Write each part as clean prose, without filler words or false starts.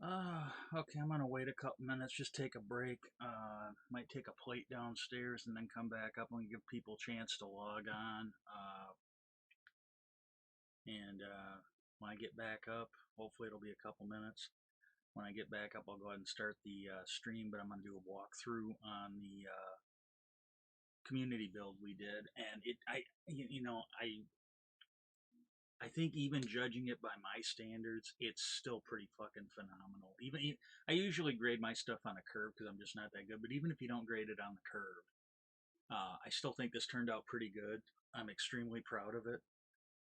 Okay, I'm gonna wait a couple minutes, just take a break. Might take a plate downstairs and then come back up and give people a chance to log on. And when I get back up, hopefully it'll be a couple minutes. When I get back up, I'll go ahead and start the stream, but I'm gonna do a walkthrough on the community build we did, and I think even judging it by my standards, it's still pretty fucking phenomenal. I usually grade my stuff on a curve because I'm just not that good. But even if you don't grade it on the curve, I still think this turned out pretty good. I'm extremely proud of it.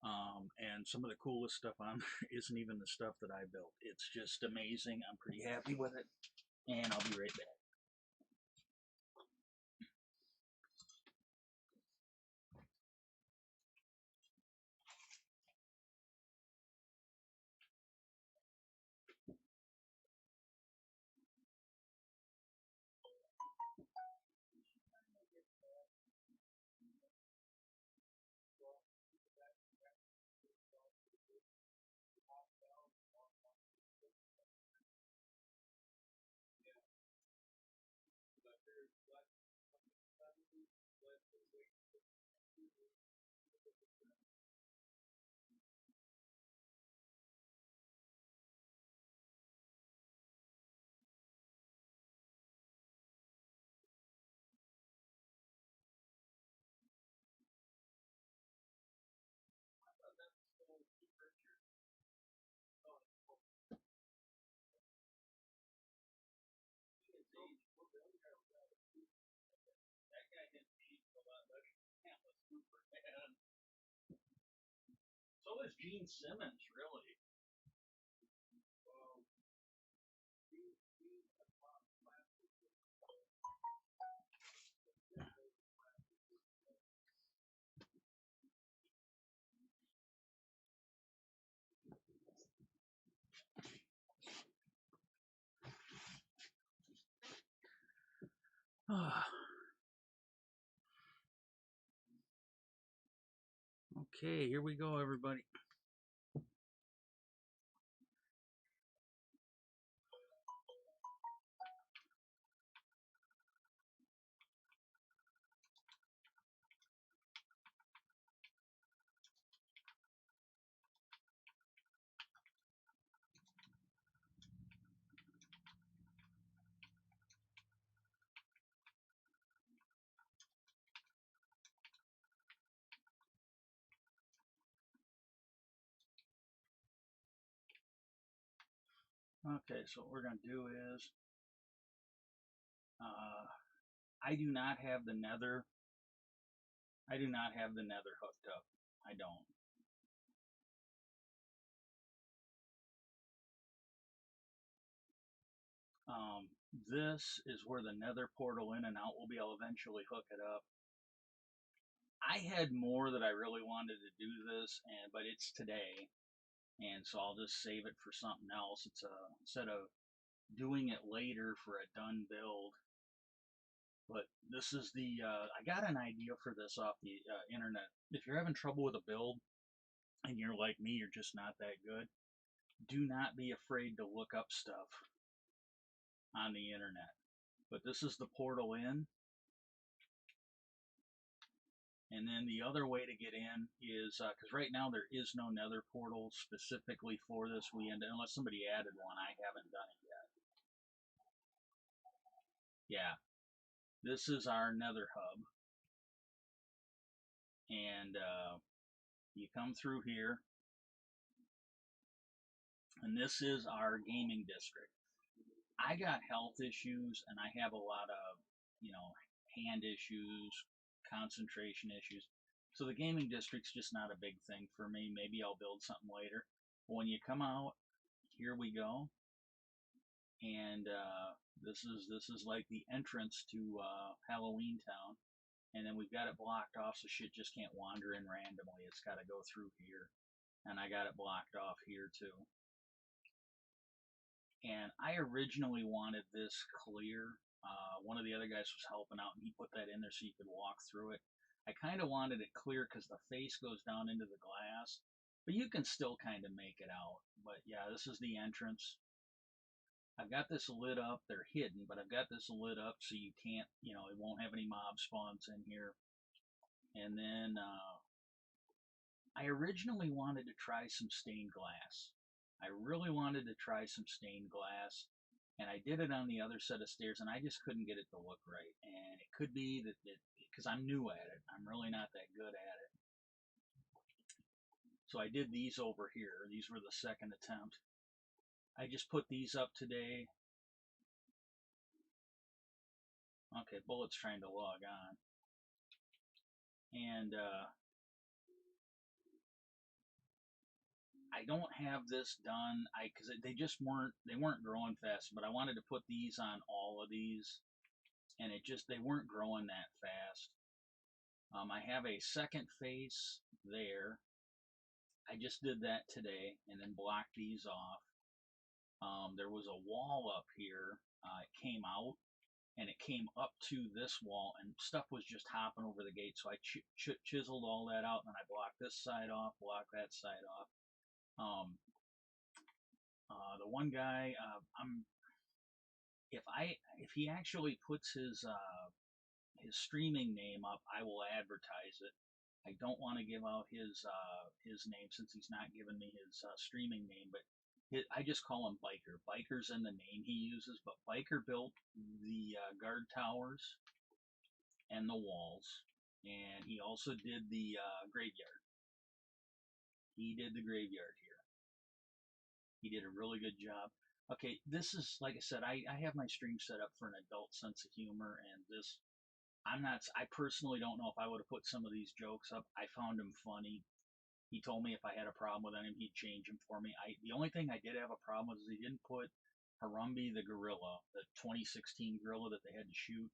And some of the coolest stuff on there isn't even the stuff that I built. It's just amazing. I'm pretty happy with it, and I'll be right back. So is Gene Simmons, really. Okay, here we go, everybody. Okay, so what we're gonna do is, uh, I do not have the nether. I do not have the nether hooked up. I don't. Um, this is where the nether portal in and out will be. I'll eventually hook it up. I had more that I really wanted to do this, but it's today, and so I'll just save it for something else. It's instead of doing it later for a done build. But this is I got an idea for this off the internet. If you're having trouble with a build and you're like me, you're just not that good, do not be afraid to look up stuff on the internet. But this is the portal in, and then the other way to get in is because right now there is no nether portal specifically for this. Unless somebody added one, I haven't done it yet. Yeah, this is our nether hub, and you come through here, and this is our gaming district. I got health issues, and I have a lot of, you know, hand issues, concentration issues. So the gaming district's just not a big thing for me. Maybe I'll build something later. But when you come out, here we go, and this is like the entrance to Halloween Town, and then we've got it blocked off so shit just can't wander in randomly. It's got to go through here, and I got it blocked off here too. And I originally wanted this clear. One of the other guys was helping out, and he put that in there so you could walk through it. I kind of wanted it clear because the face goes down into the glass, but you can still kind of make it out. But yeah, this is the entrance. I've got this lit up. They're hidden, but I've got this lit up so you can't, it won't have any mob spawns in here. And then I originally wanted to try some stained glass. I really wanted to try some stained glass, and I did it on the other set of stairs, and I just couldn't get it to look right. And it could be that because I'm new at it, I'm really not that good at it. So I did these over here. These were the second attempt. I just put these up today. Okay, Bullet's trying to log on. And I don't have this done because they just weren't growing fast, but I wanted to put these on all of these, and they weren't growing that fast. I have a second face there. I just did that today and then blocked these off. There was a wall up here. It came out and it came up to this wall, and stuff was just hopping over the gate. So I chiseled all that out, and I blocked this side off, blocked that side off. Um, the one guy, if he actually puts his streaming name up, I will advertise it. I don't want to give out his name since he's not giving me his streaming name, but I just call him Biker. Biker's in the name he uses, but Biker built the guard towers and the walls, and he also did the graveyard. He did the graveyard here. He did a really good job. Okay, this is like I said, I have my stream set up for an adult sense of humor, and this I personally don't know if I would have put some of these jokes up. I found him funny. He told me if I had a problem with him, he'd change them for me. The only thing I did have a problem with is he didn't put Harambe the gorilla, the 2016 gorilla that they had to shoot,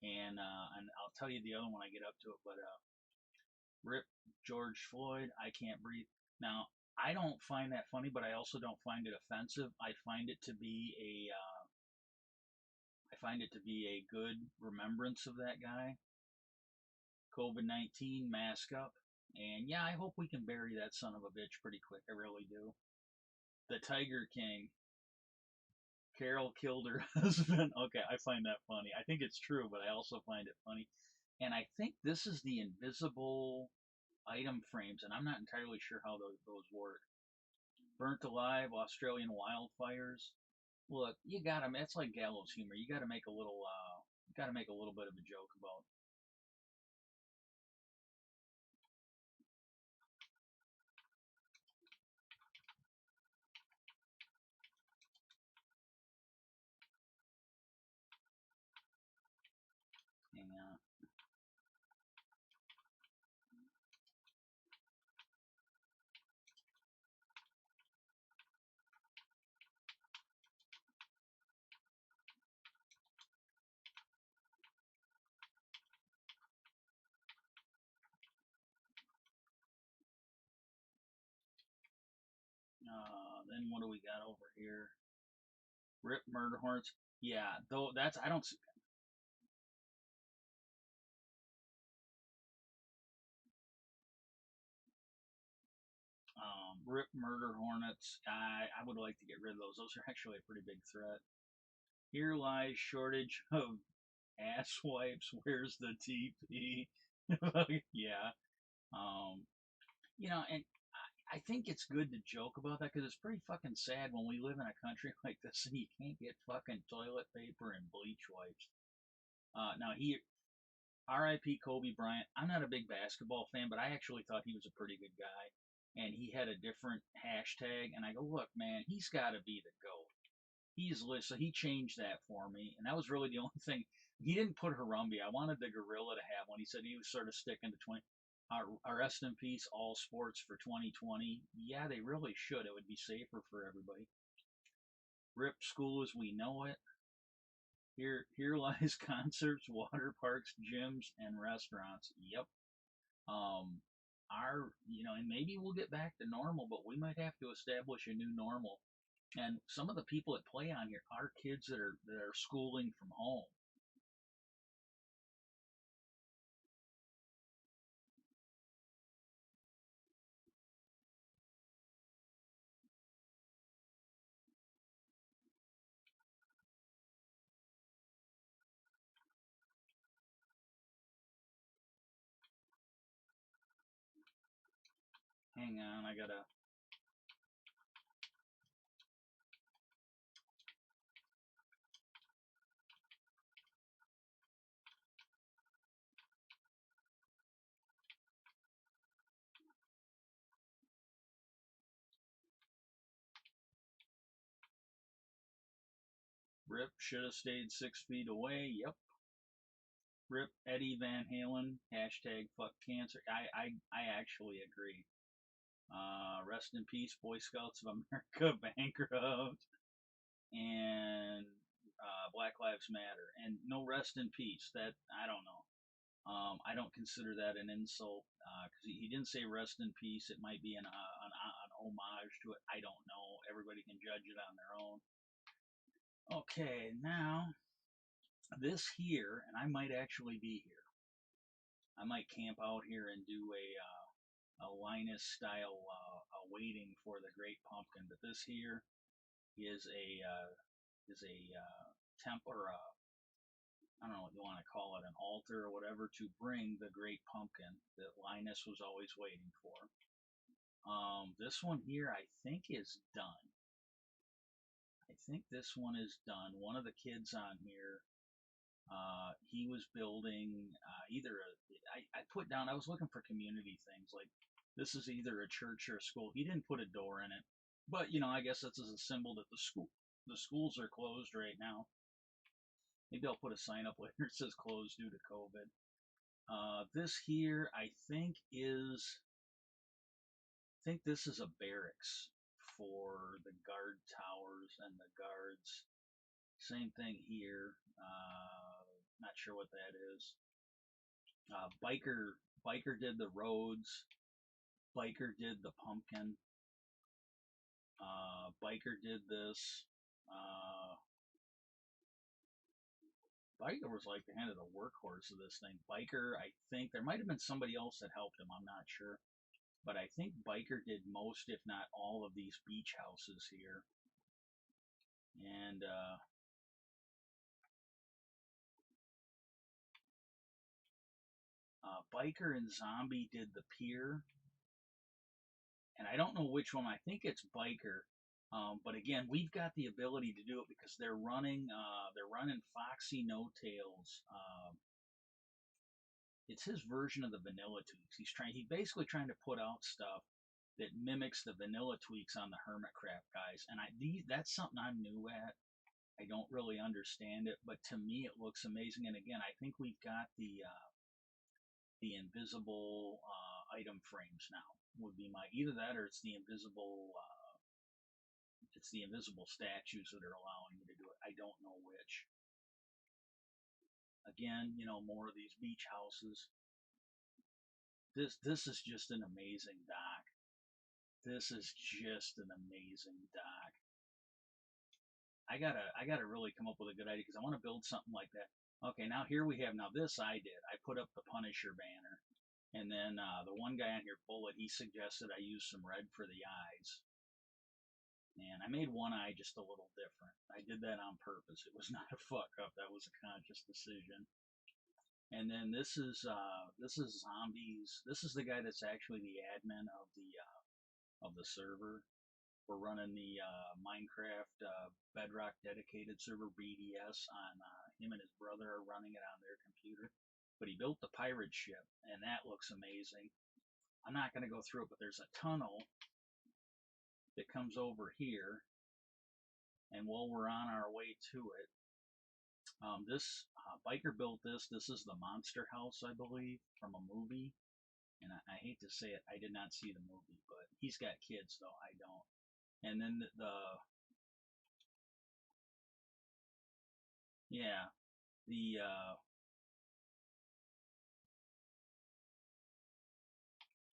and I'll tell you the other one I get up to it. But Rip George Floyd, I can't breathe. Now I don't find that funny, but I also don't find it offensive. I find it to be a good remembrance of that guy. COVID-19 mask up. And yeah, I hope we can bury that son of a bitch pretty quick. I really do. The Tiger King. Carol killed her husband. Okay, I find that funny. I think it's true, but I also find it funny. And I think this is the invisible item frames, and I'm not entirely sure how those work. Burnt alive, Australian wildfires. Look, you gotta. It's like gallows humor. You gotta make a little. Gotta make a little bit of a joke about. Hang on. Then what do we got over here? Rip murder hornets. Yeah, though that's I don't. Rip murder hornets. I would like to get rid of those. Those are actually a pretty big threat. Here lies shortage of ass wipes. Where's the TP? Yeah. Um, and I think it's good to joke about that because it's pretty fucking sad when we live in a country like this and you can't get fucking toilet paper and bleach wipes. Now R.I.P. Kobe Bryant. I'm not a big basketball fan, but I actually thought he was a pretty good guy. And he had a different hashtag, and I go, look, man, he's got to be the GOAT. He's lit, so he changed that for me, and that was really the only thing. He didn't put Harambe. I wanted the gorilla to have one. He said he was sort of sticking to 20. Our rest in peace, all sports for 2020. Yeah, they really should. It would be safer for everybody. Rip school as we know it. Here lies concerts, water parks, gyms, and restaurants. Yep. Um, and maybe we'll get back to normal, but we might have to establish a new normal. And some of the people that play on here are kids that are schooling from home. Hang on, I gotta. Rip should have stayed 6 feet away. Yep. Rip Eddie Van Halen. Hashtag fuck cancer. I actually agree. Rest in peace, Boy Scouts of America, bankrupt, and Black Lives Matter. And no rest in peace. That I don't know. I don't consider that an insult because he didn't say rest in peace. It might be an homage to it. I don't know. Everybody can judge it on their own. Okay, now this here, and I might actually be here. I might camp out here and do a Linus style waiting for the Great Pumpkin. But this here is a temple or I don't know what you want to call it, an altar or whatever to bring the Great Pumpkin that Linus was always waiting for. This one here I think is done. I think this one is done. One of the kids on here, he was building I put down, I was looking for community things like this is either a church or a school. He didn't put a door in it, but I guess this is a symbol that the schools are closed right now. Maybe I'll put a sign up later that says closed due to COVID. This here, I think this is a barracks for the guard towers and the guards. Same thing here. Not sure what that is. Biker did the roads. Biker did the pumpkin. Biker did this. Biker was like the kind of the workhorse of this thing. Biker, I think there might have been somebody else that helped him. I'm not sure, but I think Biker did most, if not all, of these beach houses here. And Biker and Zombie did the pier, and I don't know which one. I think it's Biker. But again, we've got the ability to do it because they're running Foxy No Tails. It's his version of the Vanilla Tweaks. He's basically trying to put out stuff that mimics the Vanilla Tweaks on the Hermitcraft guys, and that's something I'm new at. I don't really understand it, but to me it looks amazing. And again, I think we've got the invisible item frames now. Would be my either that or it's the invisible statues that are allowing me to do it. I don't know which. Again, more of these beach houses. This is just an amazing dock. This is just an amazing dock. I gotta really come up with a good idea because I want to build something like that. Okay, now here we have this I did. I put up the Punisher banner, and then the one guy on here, Bullet, he suggested I use some red for the eyes, and I made one eye just a little different. I did that on purpose. It was not a fuck up. That was a conscious decision. And then this is Zombies. This is the guy that's actually the admin of the server. We're running the Minecraft Bedrock dedicated server BDS on him and his brother are running it on their computer. But he built the pirate ship, and that looks amazing. I'm not going to go through it, but there's a tunnel that comes over here, and while we're on our way to it, this biker built this. This is the Monster House, I believe, from a movie. And I hate to say it, I did not see the movie, but he's got kids, though I don't. And then yeah, the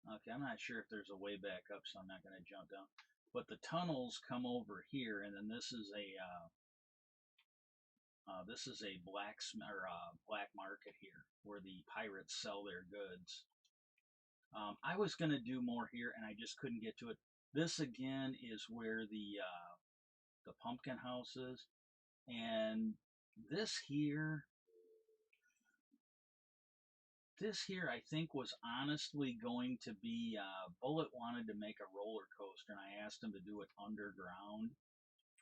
okay, I'm not sure if there's a way back up, so I'm not going to jump down. But the tunnels come over here, and then this is a black market here where the pirates sell their goods. I was going to do more here, and I just couldn't get to it. This again is where the pumpkin house is, and this here This here, I think, was honestly going to be. Bullet wanted to make a roller coaster, and I asked him to do it underground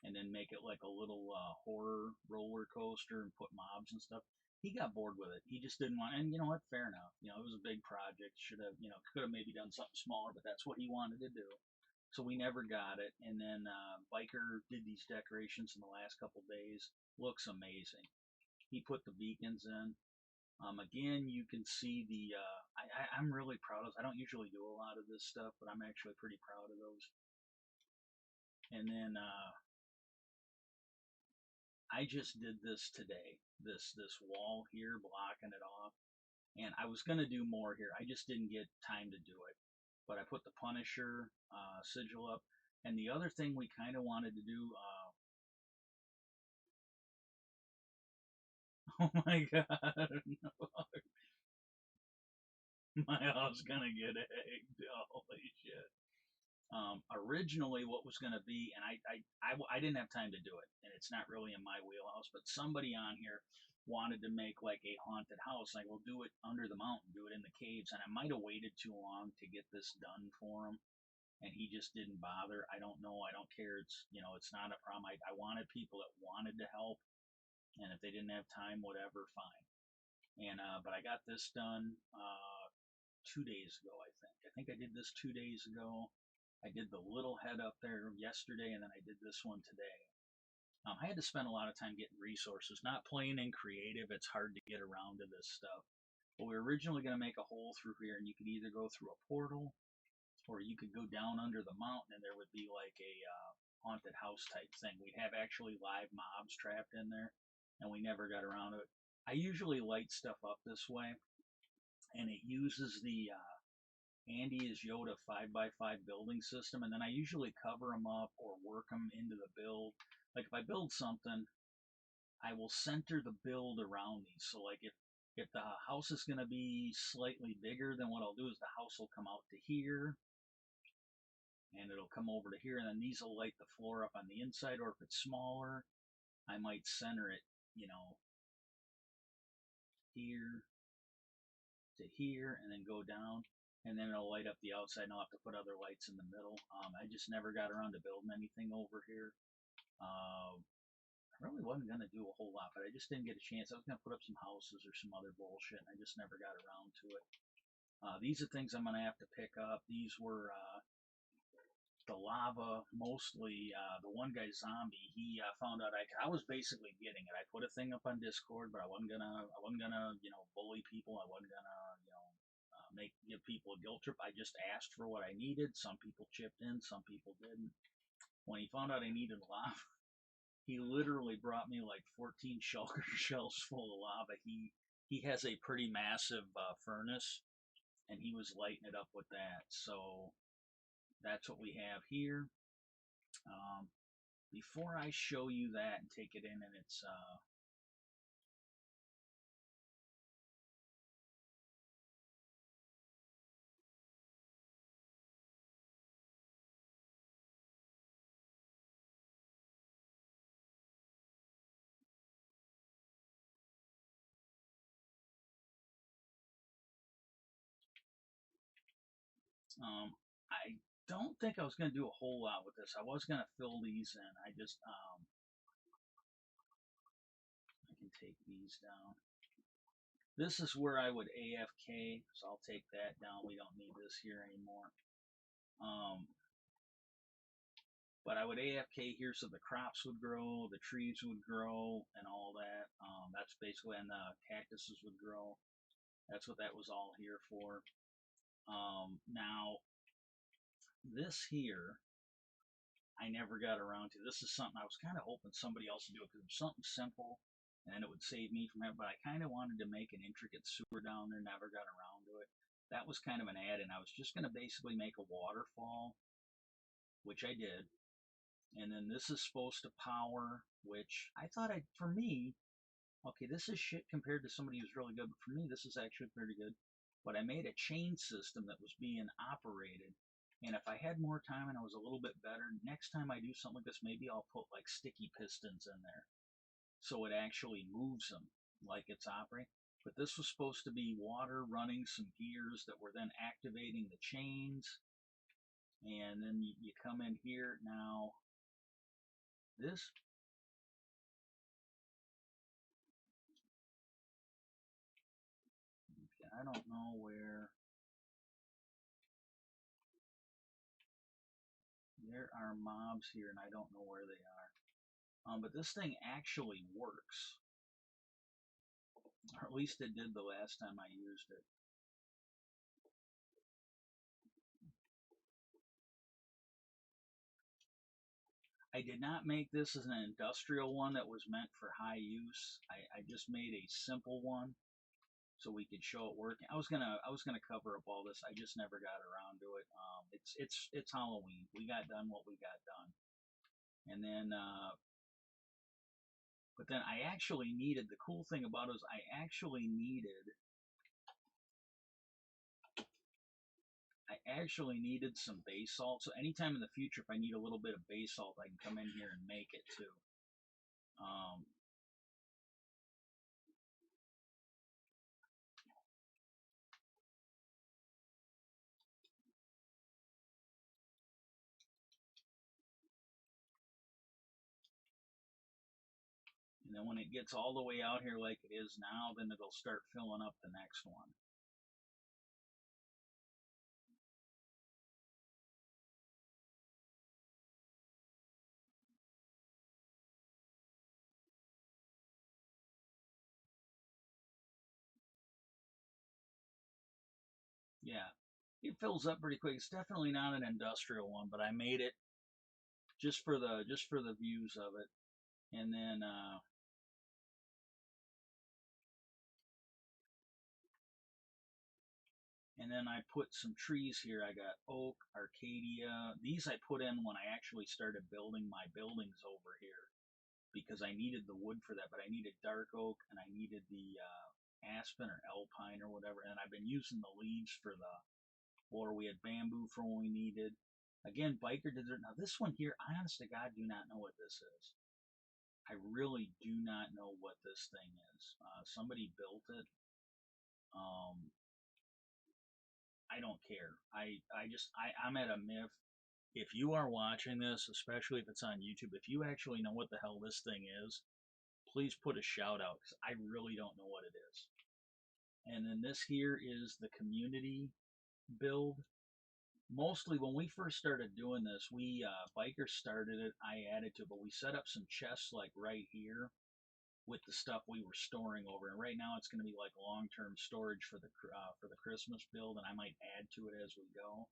and then make it like a little horror roller coaster and put mobs and stuff. He got bored with it. He just didn't want. And you know what? Fair enough. You know, it was a big project. Should have, could have maybe done something smaller, but that's what he wanted to do. So we never got it. And then Biker did these decorations in the last couple days. Looks amazing. He put the beacons in. Again, you can see the. I'm really proud of. I don't usually do a lot of this stuff, but I'm actually pretty proud of those. And then I just did this today. This wall here blocking it off, and I was gonna do more here. I just didn't get time to do it. But I put the Punisher sigil up, and the other thing we kind of wanted to do. Oh my God, no, my house gonna get egged. Holy shit. Originally, what was going to be, and I didn't have time to do it, and it's not really in my wheelhouse, but somebody on here wanted to make like a haunted house. Like, we'll do it under the mountain, do it in the caves, and I might have waited too long to get this done for him, and he just didn't bother. I don't know. I don't care. It's not a problem. I wanted people that wanted to help, and if they didn't have time, whatever, fine. And but I got this done 2 days ago, I think. I think I did this 2 days ago. I did the little head up there yesterday, and then I did this one today. I had to spend a lot of time getting resources. Not playing in creative, it's hard to get around to this stuff. But we were originally going to make a hole through here, and you could either go through a portal, or you could go down under the mountain, and there would be like a haunted house type thing. We'd have actually live mobs trapped in there, and we never got around to it. I usually light stuff up this way, and it uses the Andy is Yoda 5x5 building system, and then I usually cover them up or work them into the build. Like if I build something, I will center the build around these. So like if the house is going to be slightly bigger, then what I'll do is the house will come out to here, and it'll come over to here, and then these will light the floor up on the inside. Or if it's smaller, I might center it, here to here, and then go down, and then it'll light up the outside, and I'll have to put other lights in the middle. I just never got around to building anything over here. I really wasn't going to do a whole lot, but I just didn't get a chance. I was going to put up some houses or some other bullshit, and I just never got around to it. These are things I'm going to have to pick up. These were the lava, mostly. The one guy, Zombie, he found out I was basically getting it. I put a thing up on Discord, but I wasn't gonna bully people. I wasn't gonna give people a guilt trip. I just asked for what I needed. Some people chipped in, some people didn't. When he found out I needed lava, he literally brought me like 14 shulker shells full of lava. He has a pretty massive furnace, and he was lighting it up with that. So that's what we have here. Um, Before I show you that and take it in, and it's I don't think I was going to do a whole lot with this. I was going to fill these in. I can take these down. This is where I would AFK, so I'll take that down. We don't need this here anymore. Um, but I would AFK here so the crops would grow, the trees would grow, and all that. That's basically, and the cactuses would grow. That's what that was all here for. Now, this here, I never got around to. This is something I was kind of hoping somebody else would do it because it was something simple and it would save me from it. But I kind of wanted to make an intricate sewer down there, never got around to it. That was kind of an add in. I was just going to basically make a waterfall, which I did. And then this is supposed to power, which I thought for me, okay, this is shit compared to somebody who's really good, but for me, this is actually pretty good. But I made a chain system that was being operated. And if I had more time and I was a little bit better, next time I do something like this, maybe I'll put like sticky pistons in there so it actually moves them like it's operating. But this was supposed to be water running some gears that were then activating the chains. And then you come in here now. This, I don't know where. There are mobs here, and I don't know where they are. But this thing actually works, or at least it did the last time I used it. I did not make this as an industrial one that was meant for high use. I just made a simple one so we could show it working. I was gonna cover up all this. I just never got around to it. It's Halloween. We got done what we got done, and then but then I actually needed. The cool thing about it is I actually needed some base salt. So anytime in the future, if I need a little bit of base salt, I can come in here and make it too. Um, and then when it gets all the way out here like it is now, then it'll start filling up the next one. Yeah, it fills up pretty quick. It's definitely not an industrial one, but I made it just for the views of it. And then I put some trees here. I got oak, Arcadia. These I put in when I actually started building my buildings over here because I needed the wood for that, but I needed dark oak and I needed the aspen or alpine or whatever. And I've been using the leaves for the, or we had bamboo for when we needed. Again, biker desert. Now this one here, I honest to God do not know what this is. I really do not know what this thing is. Somebody built it. Um, I don't care. I'm at a myth. If you are watching this, especially if it's on YouTube, if you actually know what the hell this thing is, please put a shout out because I really don't know what it is. And then this here is the community build. Mostly when we first started doing this, we bikers started it. I added to it, but we set up some chests like right here with the stuff we were storing over. And right now it's going to be like long-term storage for the Christmas build, and I might add to it as we go.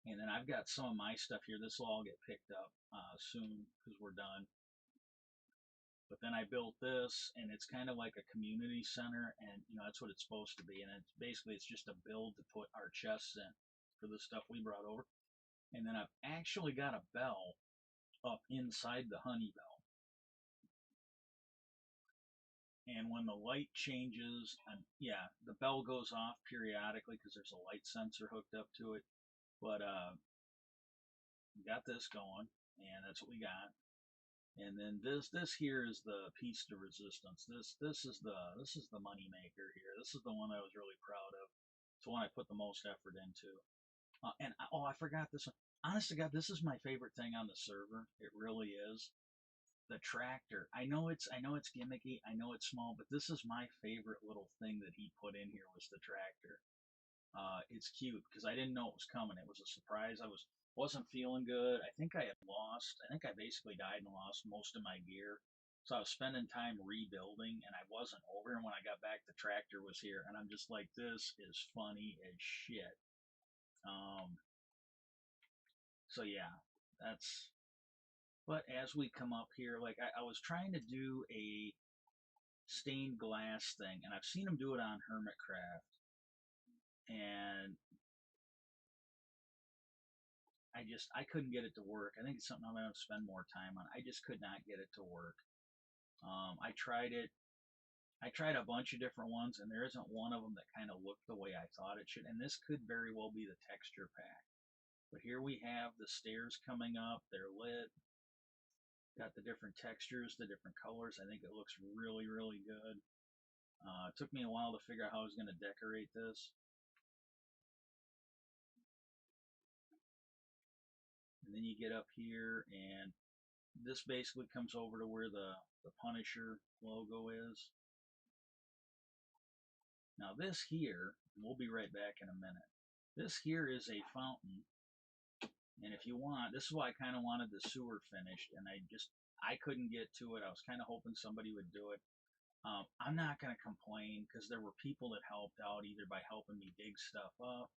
And then I've got some of my stuff here. This will all get picked up soon because we're done. But then I built this, and it's kind of like a community center, and that's what it's supposed to be. And it's just a build to put our chests in for the stuff we brought over. And then I've actually got a bell up inside the honey bell. And when the light changes, and yeah, the bell goes off periodically because there's a light sensor hooked up to it. But we got this going, and that's what we got. And then this here is the piece de resistance. This is the money maker here. This is the one I was really proud of. It's the one I put the most effort into. I forgot this one. Honest to God, this is my favorite thing on the server. It really is. The tractor. I know it's gimmicky. I know it's small, but this is my favorite little thing that he put in here was the tractor. It's cute because I didn't know it was coming. It was a surprise. I wasn't feeling good. I think I had lost. I think I basically died and lost most of my gear. So I was spending time rebuilding, and I wasn't over. And when I got back, the tractor was here, and I'm just like, this is funny as shit. Um, so yeah, that's. But as we come up here, like I was trying to do a stained glass thing, and I've seen them do it on Hermitcraft, and I couldn't get it to work. I think it's something I'm gonna spend more time on. I just could not get it to work. I tried it. I tried a bunch of different ones, and there isn't one of them that kind of looked the way I thought it should. And this could very well be the texture pack. But here we have the stairs coming up. They're lit. Got the different textures, the different colors. I think it looks really, really good. It took me a while to figure out how I was going to decorate this. And then you get up here, and this basically comes over to where the Punisher logo is. Now this here, we'll be right back in a minute. This here is a fountain, and if you want, this is why I kind of wanted the sewer finished, and I couldn't get to it. I was kind of hoping somebody would do it. I'm not going to complain because there were people that helped out either by helping me dig stuff up.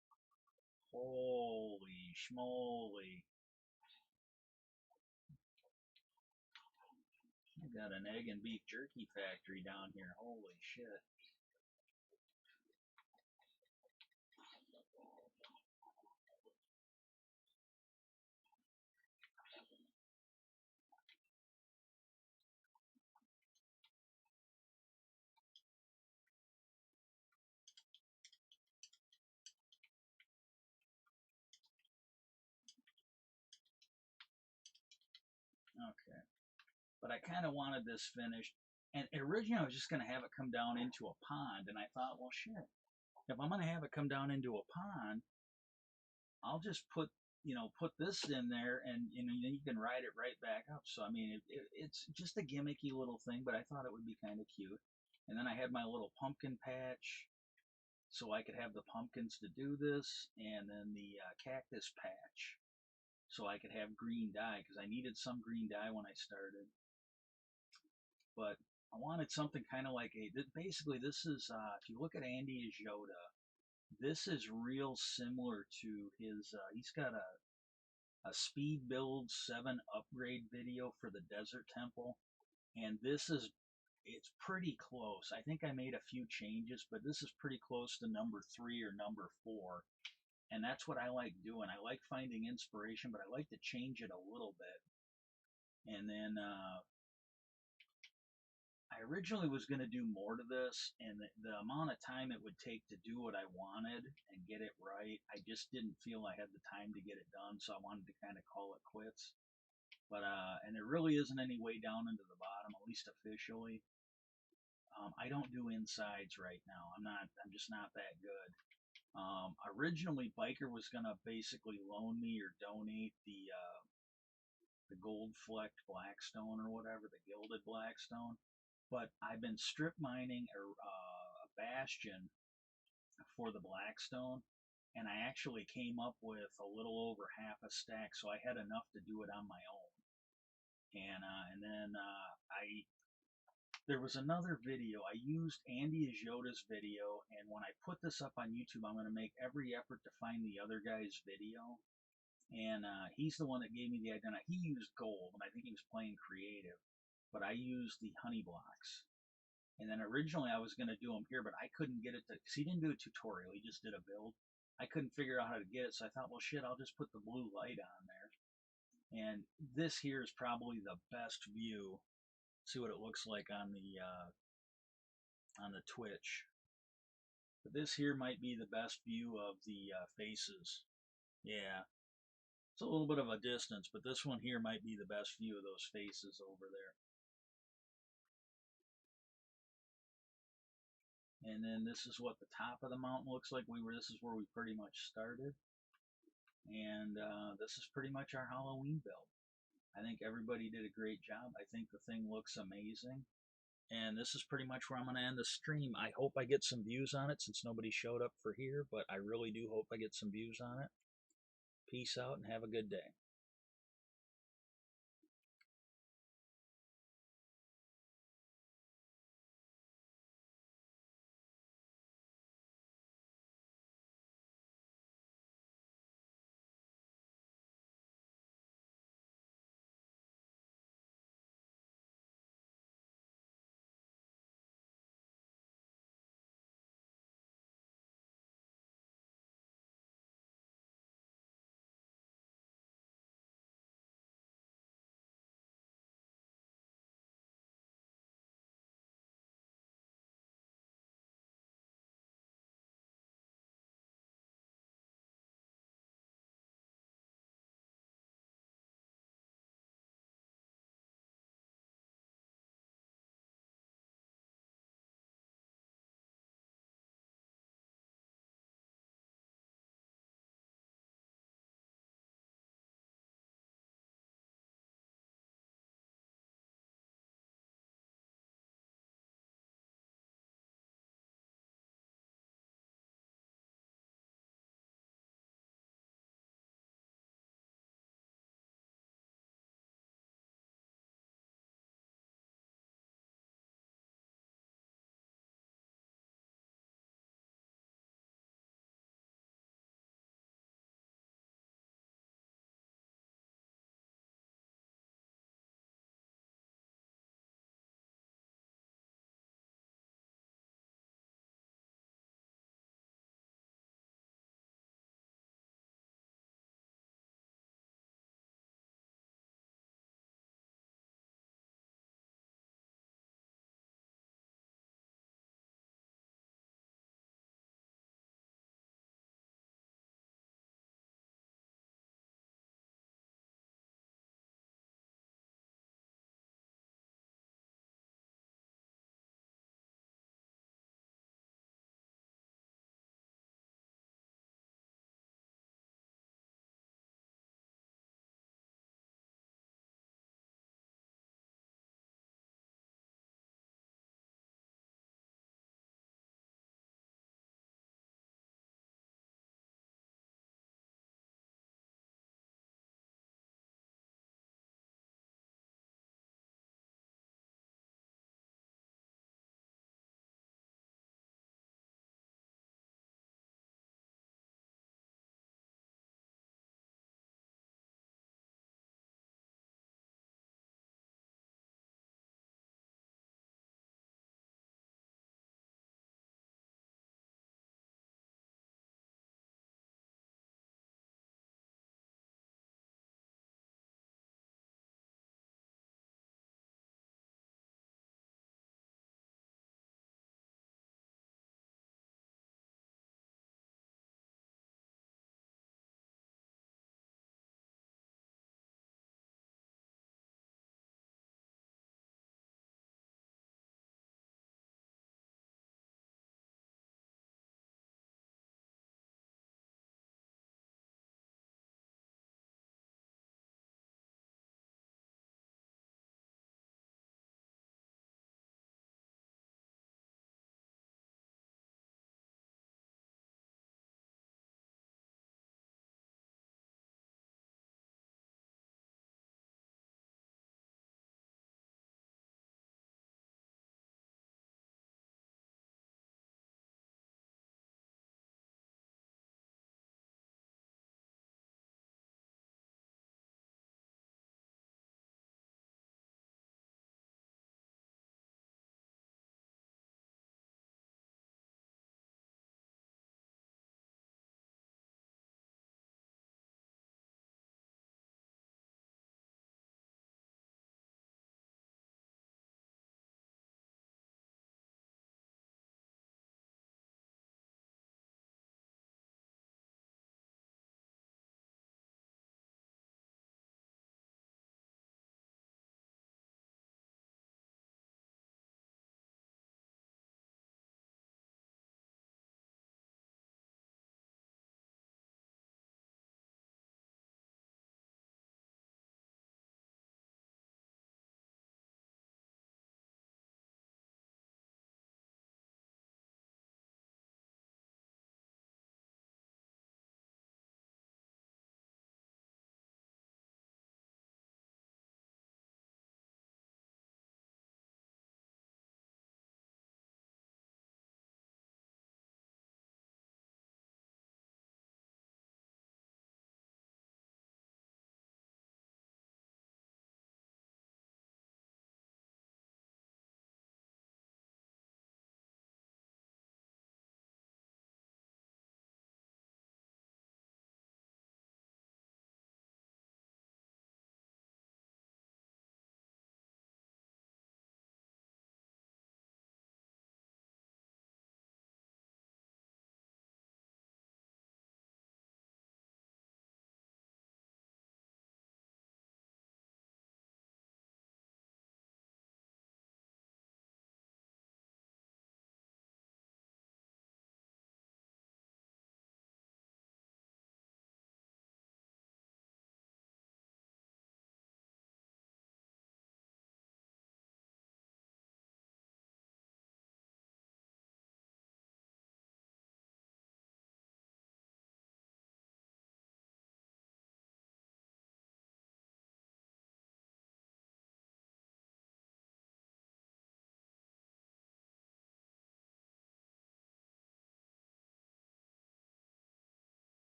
Holy schmoly. I got an egg and beef jerky factory down here. Holy shit. Okay. But I kind of wanted this finished. And originally I was just going to have it come down into a pond. And I thought, well, shit. If I'm going to have it come down into a pond, I'll just put this in there, and you can ride it right back up. So I mean, it's just a gimmicky little thing, but I thought it would be kind of cute. And then I had my little pumpkin patch, so I could have the pumpkins to do this, and then the cactus patch, so I could have green dye because I needed some green dye when I started. But I wanted something kind of like basically this is if you look at Andy Yoda, this is real similar to his. He's got a speed build 7 upgrade video for the desert temple, and it's pretty close. I think I made a few changes, but this is pretty close to number 3 or number 4, and that's what I like doing. I like finding inspiration, but I like to change it a little bit. And then I originally was going to do more to this, and the amount of time it would take to do what I wanted and get it right, I just didn't feel I had the time to get it done, so I wanted to kind of call it quits. But and there really isn't any way down into the bottom, at least officially. I don't do insides right now. I'm just not that good. Originally, Biker was gonna basically loan me or donate the gold flecked blackstone or whatever, the gilded blackstone. But I've been strip mining a bastion for the blackstone, and I actually came up with a little over half a stack, so I had enough to do it on my own. And then I there was another video. I used Andy Yoda's video, and when I put this up on YouTube, I'm going to make every effort to find the other guy's video. And he's the one that gave me the idea. He used gold, and I think he was playing creative, but I used the honey blocks. And then originally I was going to do them here, but I couldn't get it to, because he didn't do a tutorial, he just did a build. I couldn't figure out how to get it, so I thought, well, shit, I'll just put the blue light on there. And this here is probably the best view. See what it looks like on the Twitch. But this here might be the best view of the faces. Yeah, it's a little bit of a distance, but this one here might be the best view of those faces over there. And then this is what the top of the mountain looks like. This is where we pretty much started. And this is pretty much our Halloween build. I think everybody did a great job. I think the thing looks amazing. And this is pretty much where I'm going to end the stream. I hope I get some views on it since nobody showed up for here, but I really do hope I get some views on it. Peace out and have a good day.